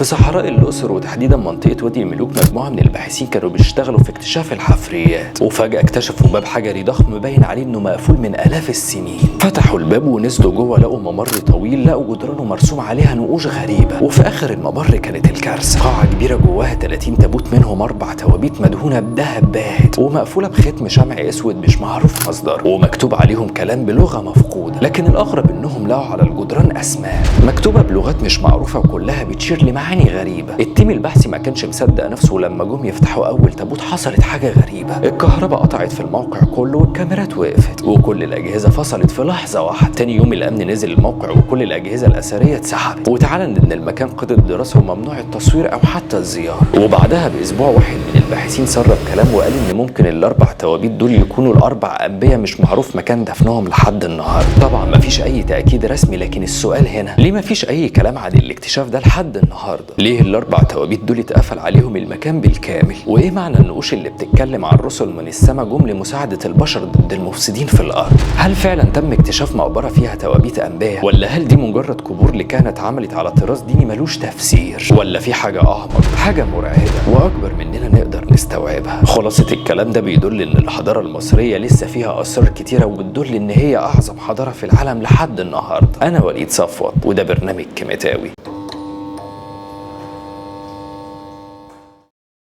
في صحراء الأقصر وتحديدا منطقة وادي الملوك مجموعة من الباحثين كانوا بيشتغلوا في اكتشاف الحفريات، وفجأة اكتشفوا باب حجري ضخم باين عليه انه مقفول من آلاف السنين. فتحوا الباب ونزلوا جوه، لقوا ممر طويل، لقوا جدرانه مرسوم عليها نقوش غريبة، وفي آخر الممر كانت الكارثة. قاعة كبيرة جواها 30 تابوت، منهم 4 توابيت مدهونة بذهب باهت ومقفولة بختم شمع اسود مش معروف مصدره، ومكتوب عليهم كلام بلغة مفقودة. لكن الأغرب انهم لقوا على الجدران أسماء مكتوبة بلغات مش معروفة وكلها بتشير لمعاني غريبة. التيم البحثي ما كانش مصدق نفسه، ولما جم يفتحوا اول تابوت حصلت حاجة غريبة. الكهرباء قطعت في الموقع كله والكاميرات وقفت وكل الأجهزة فصلت في لحظة واحدة. تاني يوم الأمن نزل الموقع وكل الأجهزة الأثرية اتسحبت، واتعلن إن المكان قيد الدراسة وممنوع التصوير أو حتى الزيارة. وبعدها بأسبوع واحد من الباحثين سرب كلام وقال إن ممكن ال4 توابيت دول يكونوا ال4 أنبياء مش معروف مكان دفنهم لحد النهارده. طبعا مفيش أي تأكيد رسمي، لكن السؤال هنا ليه مفيش أي كلام عن الاكتشاف ده لحد النهارده؟ ليه ال4 توابيت دول اتقفل عليهم المكان بالكامل؟ وايه معنى النقوش اللي بتتكلم عن رسل من السماء جم لمساعدة البشر ضد المفسدين في الارض؟ هل فعلا تم اكتشاف مقبرة فيها توابيت انبياء، ولا هل دي مجرد قبور لكهنة اتعملت على طراز ديني ملوش تفسير، ولا في حاجة اعمق، حاجة مرعبة واكبر مننا نقدر نستوعبها؟ خلاصة الكلام ده بيدل ان الحضارة المصرية لسه فيها اسرار كتيرة، وبتدل ان هي اعظم حضارة في العالم لحد النهارده. انا وليد صفوت وده برنامج كيميتاوي.